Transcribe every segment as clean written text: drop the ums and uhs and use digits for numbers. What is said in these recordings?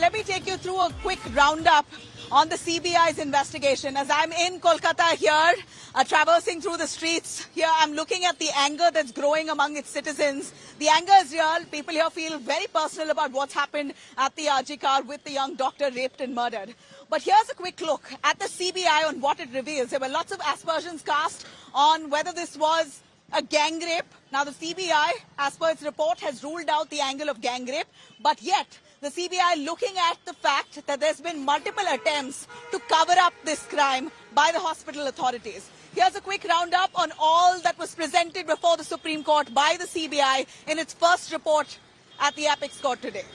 let me take you through a quick roundup on the CBI's investigation. As I'm in Kolkata here, traversing through the streets here, I'm looking at the anger that's growing among its citizens. The anger is real. People here feel very personal about what's happened at the RG Kar with the young doctor raped and murdered. But here's a quick look at the CBI on what it reveals. There were lots of aspersions cast on whether this was a gang rape. Now, the CBI, as per its report, has ruled out the angle of gang rape. But yet, the CBI looking at the fact that there's been multiple attempts to cover up this crime by the hospital authorities. Here's a quick roundup on all that was presented before the Supreme Court by the CBI in its first report at the Apex Court today.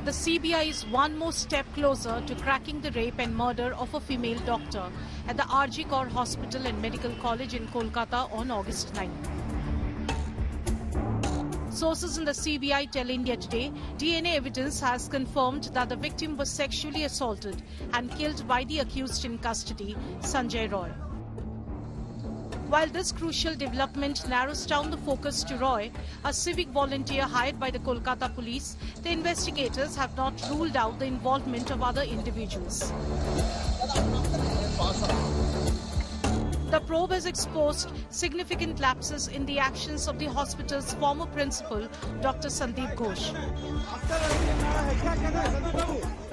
The CBI is one more step closer to cracking the rape and murder of a female doctor at the RG Kar Hospital and Medical College in Kolkata on August 9. Sources in the CBI tell India Today, DNA evidence has confirmed that the victim was sexually assaulted and killed by the accused in custody, Sanjay Roy. While this crucial development narrows down the focus to Roy, a civic volunteer hired by the Kolkata police, the investigators have not ruled out the involvement of other individuals. The probe has exposed significant lapses in the actions of the hospital's former principal, Dr. Sandeep Ghosh.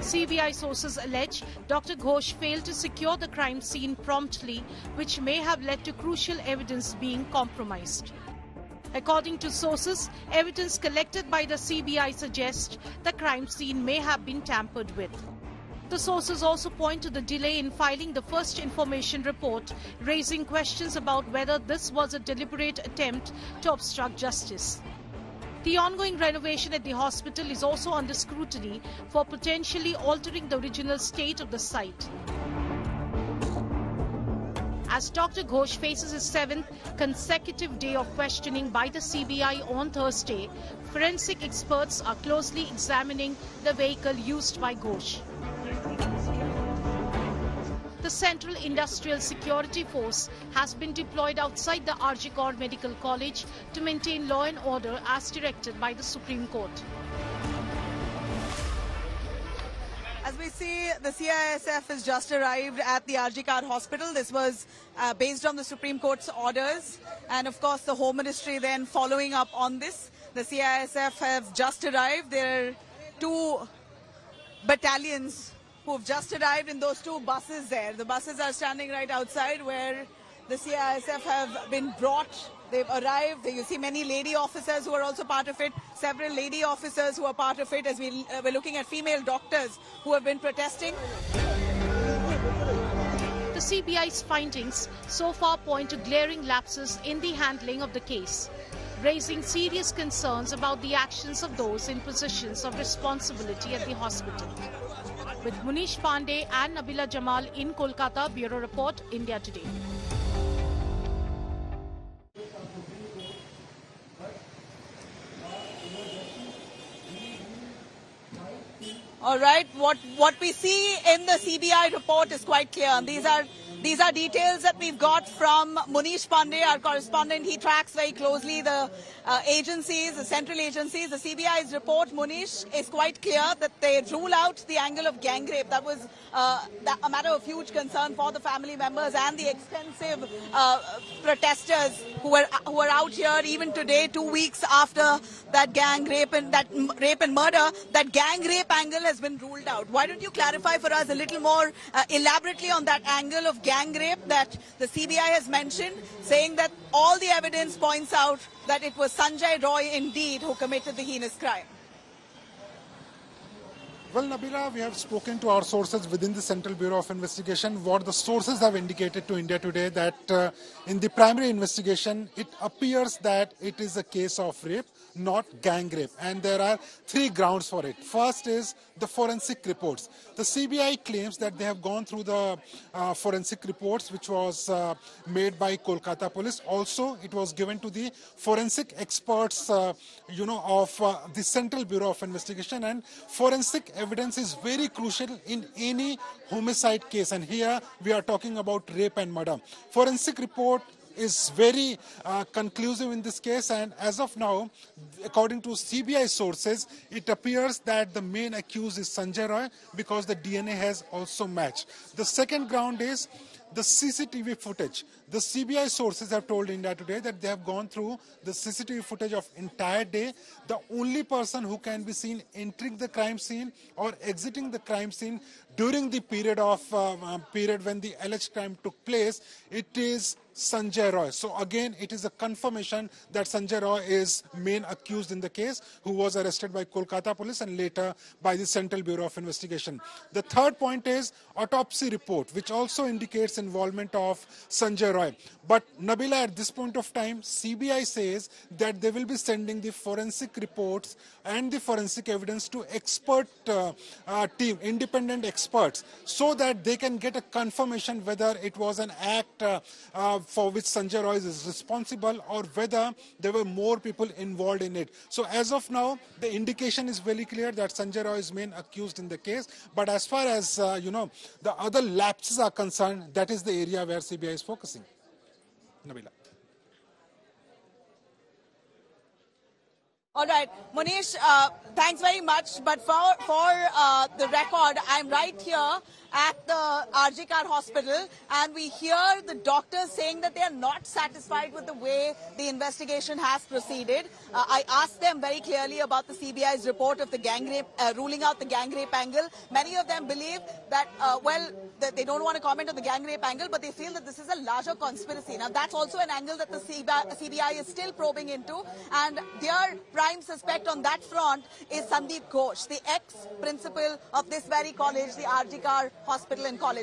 CBI sources allege Dr. Ghosh failed to secure the crime scene promptly, which may have led to crucial evidence being compromised. According to sources, evidence collected by the CBI suggests the crime scene may have been tampered with. The sources also point to the delay in filing the first information report, raising questions about whether this was a deliberate attempt to obstruct justice. The ongoing renovation at the hospital is also under scrutiny for potentially altering the original state of the site. As Dr. Ghosh faces his 7th consecutive day of questioning by the CBI on Thursday, forensic experts are closely examining the vehicle used by Ghosh. The Central Industrial Security Force has been deployed outside the RG Kar Medical College to maintain law and order as directed by the Supreme Court. As we see, the CISF has just arrived at the RG Kar Hospital. This was based on the Supreme Court's orders. And of course, the Home Ministry then following up on this. The CISF have just arrived. There are 2 battalions who have just arrived in those 2 buses there. The buses are standing right outside where the CISF have been brought. They've arrived. You see many lady officers who are also part of it, several lady officers who are part of it, as we're looking at female doctors who have been protesting. The CBI's findings so far point to glaring lapses in the handling of the case, raising serious concerns about the actions of those in positions of responsibility at the hospital. With Munish Pandey and Nabila Jamal in Kolkata, Bureau Report, India Today. All right, what we see in the CBI report is quite clear. These are details that we've got from Munish Pandey, our correspondent. He tracks very closely the agencies, the central agencies. The CBI's report, Munish, is quite clear that they rule out the angle of gang rape. That was a matter of huge concern for the family members and the extensive protesters who are out here even today, 2 weeks after that gang rape and murder. That gang rape angle has been ruled out. Why don't you clarify for us a little more elaborately on that angle of gang rape that the CBI has mentioned, saying that all the evidence points out that it was Sanjay Roy indeed who committed the heinous crime? Well, Nabila, we have spoken to our sources within the Central Bureau of Investigation. What the sources have indicated to India Today that in the primary investigation, it appears that it is a case of rape. not gang rape. And there are three grounds for it. First is the forensic reports. The CBI claims that they have gone through the forensic reports which was made by Kolkata police. Also, it was given to the forensic experts, of the Central Bureau of Investigation. And forensic evidence is very crucial in any homicide case. And here we are talking about rape and murder. Forensic report is very conclusive in this case, and as of now, according to CBI sources, it appears that the main accused is Sanjay Roy because the DNA has also matched. The second ground is the CCTV footage. The CBI sources have told India Today that they have gone through the CCTV footage of entire day. The only person who can be seen entering the crime scene or exiting the crime scene during the period when the alleged crime took place, it is Sanjay Roy. So again, it is a confirmation that Sanjay Roy is main accused in the case, who was arrested by Kolkata police and later by the Central Bureau of Investigation. The third point is autopsy report, which also indicates involvement of Sanjay Roy. But Nabila, at this point of time, CBI says that they will be sending the forensic reports and the forensic evidence to expert team, independent experts, so that they can get a confirmation whether it was an act for which Sanjay Roy is responsible or whether there were more people involved in it. So as of now, the indication is very clear that Sanjay Roy is main accused in the case. But as far as, the other lapses are concerned, that is the area where CBI is focusing. Nabila. All right, Munish, thanks very much. But for the record, I'm right here at the RG Kar Hospital, and we hear the doctors saying that they are not satisfied with the way the investigation has proceeded. I asked them very clearly about the CBI's report of the gang rape, ruling out the gang rape angle. Many of them believe that, that they don't want to comment on the gang rape angle, but they feel that this is a larger conspiracy. Now, that's also an angle that the CBI is still probing into, and their prime suspect on that front is Sandeep Ghosh, the ex-principal of this very college, the RG Kar Hospital and College.